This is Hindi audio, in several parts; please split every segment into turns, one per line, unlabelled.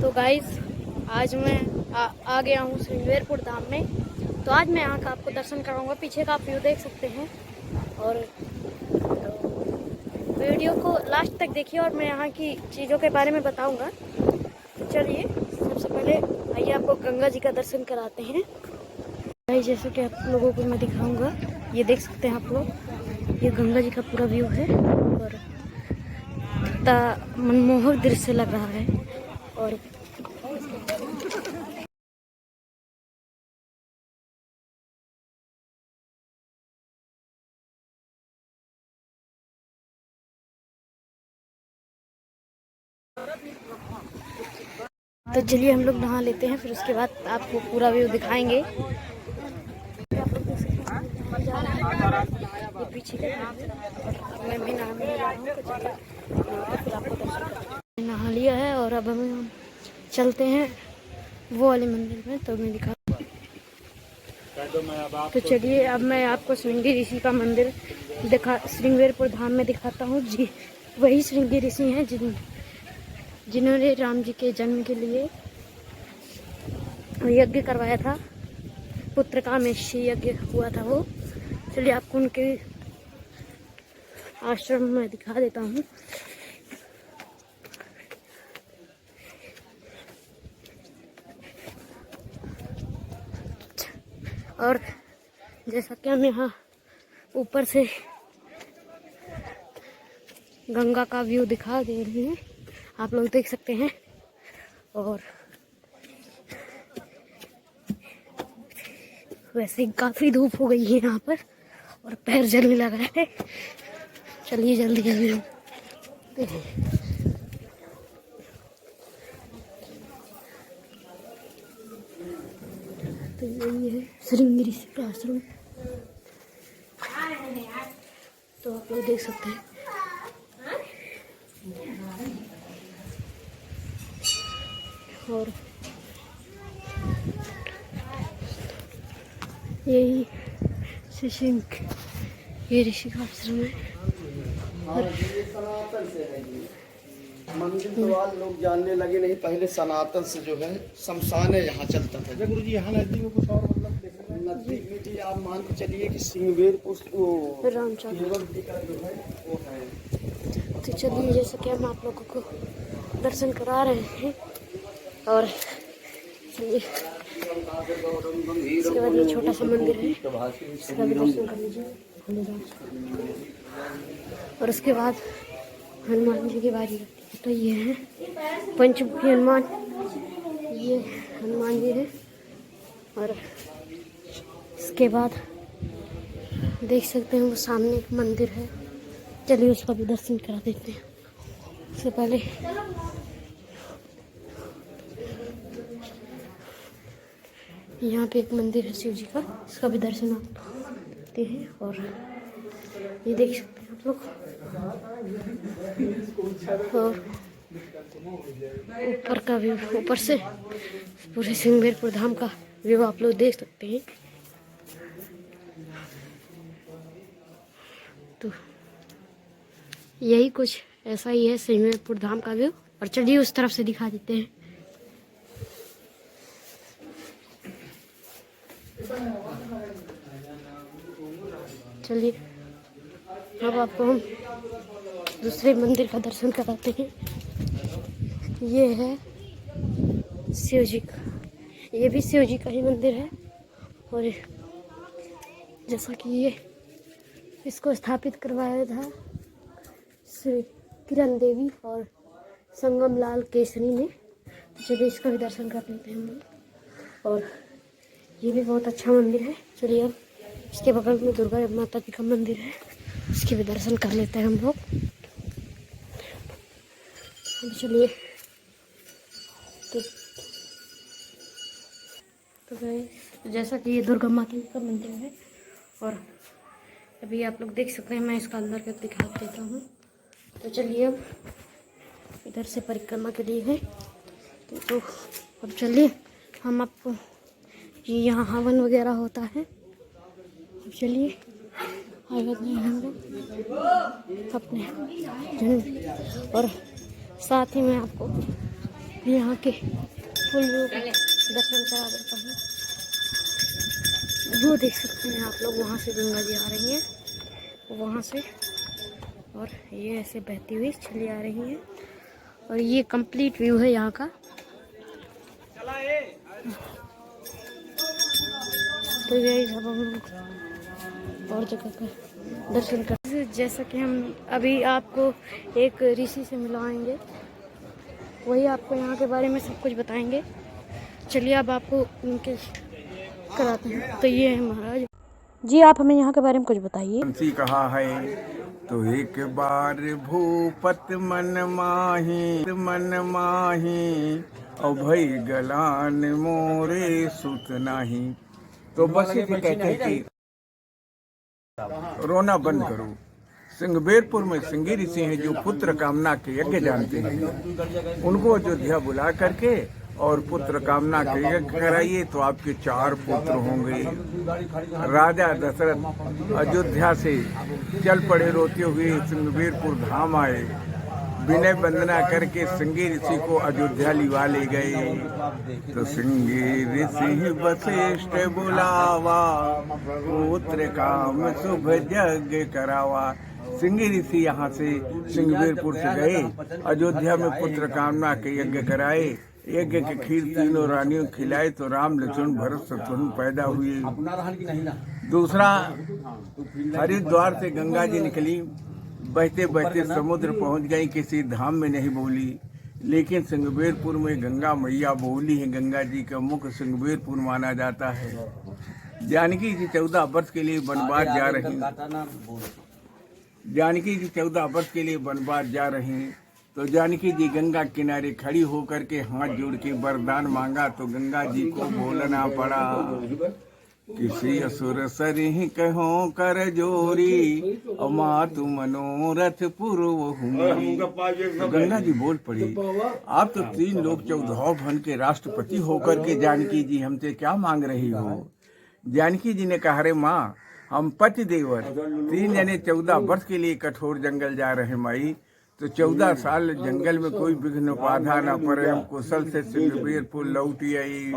तो गाइस आज मैं आ गया हूँ श्रृंगेरपुर धाम में। तो आज मैं यहाँ का आपको दर्शन कराऊंगा। पीछे का आप व्यू देख सकते हैं और वीडियो को लास्ट तक देखिए और मैं यहाँ की चीज़ों के बारे में बताऊंगा। तो चलिए सबसे पहले आइए आपको गंगा जी का दर्शन कराते हैं। भाई जैसे कि आप लोगों को मैं दिखाऊंगा, ये देख सकते हैं आप लोग, ये गंगा जी का पूरा व्यू है और कितना मनमोहक दृश्य लग रहा है। और तो चलिए हम लोग नहा लेते हैं, फिर उसके बाद आपको पूरा व्यू दिखाएंगे। ये पीछे मैं भी नहाने जा रहा हूँ, तो चलिए फिर आपको दर्शन नहा लिया है और अब हम चलते हैं वो वाले मंदिर में, तो मैं दिखा। तो चलिए अब मैं आपको श्रृंगी ऋषि का मंदिर श्रृंगेरपुर धाम में दिखाता हूँ जी। वही श्रृंगी ऋषि हैं जिन्होंने राम जी के जन्म के लिए यज्ञ करवाया था, पुत्र कामेष्टि यज्ञ हुआ था वो। चलिए आपको उनके आश्रम में दिखा देता हूँ। और जैसा कि हम यहाँ ऊपर से गंगा का व्यू दिखा दे रहे हैं, आप लोग देख सकते हैं। और वैसे काफी धूप हो गई है यहाँ पर और पैर जलने लगा है। चलिए जल्दी जल्दी तो यही है श्रृंगी ऋषि का आश्रम। तो आप लोग देख सकते हैं। और यही ये ऋषि का आश्रम है।
मंदिर तो आज लोग जानने लगे नहीं, पहले सनातन से जो है शमशान है यहाँ चलता था। गुरु जी यहाँ नजदीक में कुछ और मतलब नजदीक में भी आप मान के चलिए कि श्रृंगेरपुर वो
रामचंद्र
जी का जो है वो है।
तो चलिए जैसे कि हम आप लोगों को दर्शन करा रहे हैं और चलिए इसके बाद ये छोटा सा मंदिर है, इसका भी दर्शन कर लीजिए। और उसके बाद हनुमान जी की बारी लगती है। तो ये है पंचमुखी हनुमान, ये हनुमान जी है। और इसके बाद देख सकते हैं वो सामने एक मंदिर है। चलिए उसका भी दर्शन करा देते हैं। उससे पहले यहाँ पे एक मंदिर है शिव जी का, इसका भी दर्शन आप करते हैं। और ये देख सकते हैं आप लोग। और ऊपर का व्यू, ऊपर से पूरे श्रृंगेरपुर धाम का व्यू आप लोग देख सकते हैं। तो यही कुछ ऐसा ही है श्रृंगेरपुर धाम का व्यू। और चलिए उस तरफ से दिखा देते हैं। चलिए अब आपको हम दूसरे मंदिर का दर्शन कराते हैं। ये है शिव जी का, ये भी शिव जी का ही मंदिर है। और जैसा कि ये इसको स्थापित करवाया था श्री किरण देवी और संगम लाल केसरी ने। तो चलिए इसका भी दर्शन कर लेते हैं हम लोग। और ये भी बहुत अच्छा मंदिर है। चलिए अब इसके बगल में दुर्गा माता जी का मंदिर है, इसके भी दर्शन कर लेते हैं हम लोग। चलिए तो जैसा कि ये दुर्गा माता जी का मंदिर है और अभी आप लोग देख सकते हैं, मैं इसका अंदर का दिखा देता हूँ। तो चलिए अब इधर से परिक्रमा के लिए है। तो अब चलिए हम आपको, यहाँ हवन वगैरह होता है। अब चलिए हम लोग अपने और साथ ही मैं आपको यहाँ के फूलों का दर्शन करा देता हूँ। वो देख सकते हैं आप लोग, वहाँ से गंगा जी आ रही हैं, वहाँ से, और ये ऐसे बहती हुई चली आ रही हैं। और ये कंप्लीट व्यू है यहाँ का। तो यही सब हम लोग और जगह का दर्शन कर, जैसा कि हम अभी आपको एक ऋषि से मिलवाएंगे, वही आपको यहाँ के बारे में सब कुछ बताएंगे। चलिए अब आपको उनके कराते हैं। तो ये है महाराज जी, आप हमें यहाँ के बारे में कुछ बताइए।
बंसी कहा है तो एक बार भूपत मन माही और भई गलान मोरे सुत नाही। तो बस इसे कहते हैं कि रोना बंद करो। सिंहबेरपुर में सिंगी ऋषि हैं जो पुत्र कामना के यज्ञ जानते हैं। उनको अयोध्या बुला करके और पुत्र कामना के यज्ञ कराइए तो आपके 4 पुत्र होंगे। राजा दशरथ अयोध्या से चल पड़े रोते हुए सिंहबेरपुर धाम आए। विनय वंदना करके सिंगी ऋषि को अयोध्या लिवा ले गए। तो सिंगी ऋषि वशिष्ठ बुलावा, पुत्र काम शुभ यज्ञ करावा। सिंगी ऋषि यहाँ से सिंहबेरपुर से गए, अयोध्या में पुत्र कामना के यज्ञ कराए। यज्ञ के खीर तीनों रानियों खिलाए तो राम लक्ष्मण भरत शत्रुघ्न पैदा हुए। दूसरा, हरिद्वार से गंगा जी निकली, बहते बहते समुद्र पहुंच गई, किसी धाम में नहीं बोली, लेकिन सिंहबेरपुर में गंगा मैया बोली है। गंगा जी का मुख सिंहबेरपुर माना जाता है। जानकी जी 14 वर्ष के लिए वनवास जा रही, जानकी जी 14 वर्ष के लिए वनवास जा रही। तो जानकी जी गंगा किनारे खड़ी होकर के हाथ जोड़ के वरदान मांगा तो गंगा जी को बोलना पड़ा, किसी असुर सरिह कहो कर जोरी और मातु मनोरथ पूर्व हुई। तो गंगा जी बोल पड़ी, आप तो 3 लोग 14 भवन के राष्ट्रपति होकर के जानकी जी हमसे क्या मांग रही हो। जानकी जी ने कहा, अरे माँ, हम पति देवर 3 जने 14 वर्ष के लिए कठोर जंगल जा रहे माई। तो 14 साल जंगल में कोई विघ्न बाधा न पड़े, हम कुशल से सिंहबेरपुर लौट आई।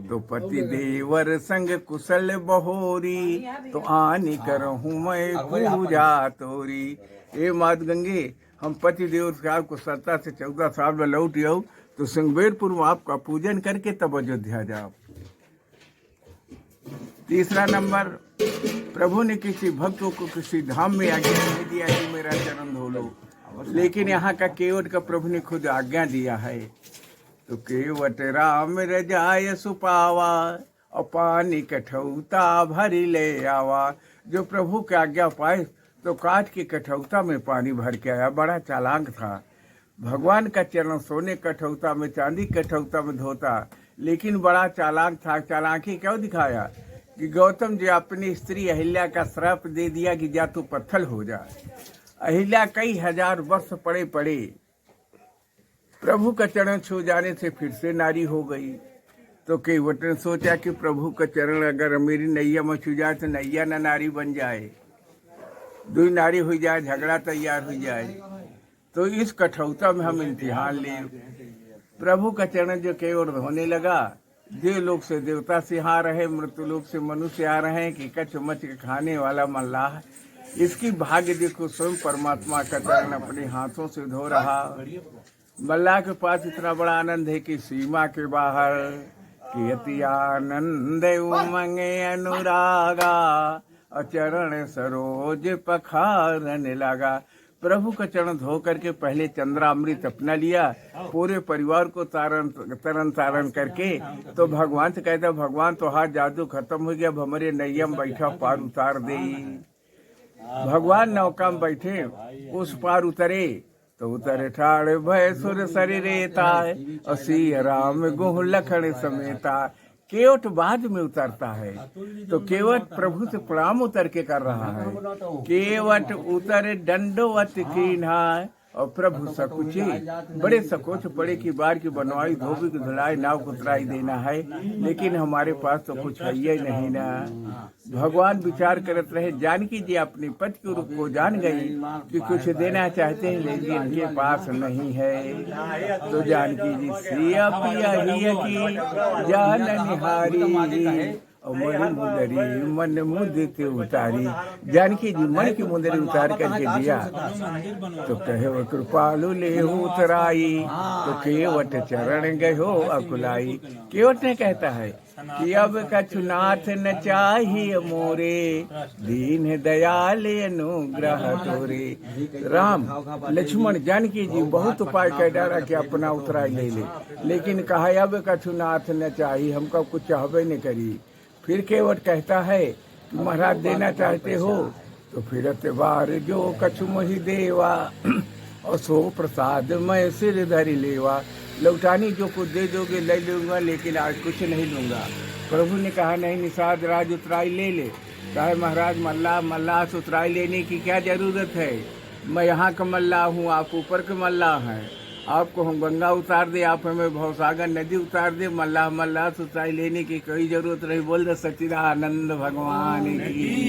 तो पति देवर संग कुशल बहोरी, तो आनी करहूँ मैं पूजा तोरी। ए मात गंगे, हम पति देवर साहब को 17 से 14 साल में लौट आऊ, तो सिंहबेरपुर में आपका पूजन करके तब अयोध्या जाओ। तीसरा नंबर, प्रभु ने किसी भक्तों को किसी धाम में आज्ञा नहीं दिया कि मेरा चरण धो लो, लेकिन यहाँ का केवट का प्रभु ने खुद आज्ञा दिया है। तो केवट राम रजाय सुपावा और पानी कठौता भरी ले आवा। जो प्रभु की आज्ञा पाए तो काठ की कठौता में पानी भर के आया। बड़ा चालाक था। भगवान का चरण सोने कठौता में, चांदी कठौता में धोता, लेकिन बड़ा चालाक था। चालाकी क्यों दिखाया कि गौतम जी अपनी स्त्री अहिल्या का श्राप दे दिया कि जा तू पत्थर हो जा। अहिल्या कई हजार वर्ष पड़े प्रभु का चरण छू जाने से फिर से नारी हो गई। तो केवट ने सोचा कि प्रभु का चरण अगर मेरी नैया में छू जाए तो नैया न नारी बन जाए, 2 नारी हो जाए, झगड़ा तैयार हो जाए। तो इस कठौता में हम इम्तिहान ले। प्रभु का चरण जो केवट धोने लगा, देवलोक से देवता से आ रहे, मृत्युलोक से मनुष्य आ रहे हैं कि कच मच खाने वाला मल्लाह। इसकी भाग्य देखो, स्वयं परमात्मा का चरण अपने हाथों से धो रहा। मल्लाह के पास इतना बड़ा आनंद है कि सीमा के बाहर कि अति आनंद उमंगे अनुरागा और चरण सरोज पखारने लगा। प्रभु का चरण धो करके पहले चंद्रामृत अपना लिया, पूरे परिवार को तरन तारण करके। तो भगवान से कहता, भगवान तो हाथ जादू खत्म हो गया, अब हमारे नैया में बैठा पार उतार दे। भगवान नौका में बैठे, उस पार उतरे तो उतरे ठाड़ भय सुर शरीरेता और सिया राम गुह लखन समेता। केवट बाद में उतरता है। तो केवट प्रभु से प्रणाम उतर के कर रहा है। केवट उतर दंडवत कीन्हा और प्रभु सकुचे बड़े सकोच पड़े की बार की बनवाई धोबी की धुलाई नाव कुतराई देना है, लेकिन हमारे पास तो कुछ है ही नहीं ना। भगवान विचार करत रहे, जानकी जी अपने पति के रूप को जान गई कि कुछ देना चाहते हैं लेकिन इनके पास नहीं है। तो जानकी जी सिया पिया हिया की जान निहारी और मणि मुंदरी मन मुदित उतारी। जानकी जी मन की मुंदरी उतार करके दिया तो कहे वो कृपालु ले उतराई, तो केवट चरण गयो अकुलाई। केवट ने कहता है कि अब कछुनाथ न चाहिए मोरे, दीन दयाल अनुग्रह तोरे। राम लक्ष्मण जानकी जी बहुत उपाय कर डाला कि अपना उतराई ले ले, लेकिन कहा अब कछुनाथ न चाहिए, हमको कुछ चाहबे नहीं करी। फिर केवट कहता है कि महाराज देना चाहते हो तो फिर बार जो कछु मोहि देवा, और सो प्रसाद मैं सिर धरि लेवा। लौटानी जो कुछ दे दोगे ले लूंगा, लेकिन आज कुछ नहीं लूंगा। प्रभु ने कहा नहीं, निषाद राज उतराई ले ले। कहा महाराज मल्लाह से उतराई लेने की क्या जरूरत है, मैं यहाँ का मल्लाह हूँ, आप ऊपर के मल्लाह हैं। आपको हम गंगा उतार दे, आप हमें भवसागर नदी उतार दे, मल्लाह से उतराई लेने की कोई जरूरत नहीं। बोल दे सच्चिदानंद भगवान की।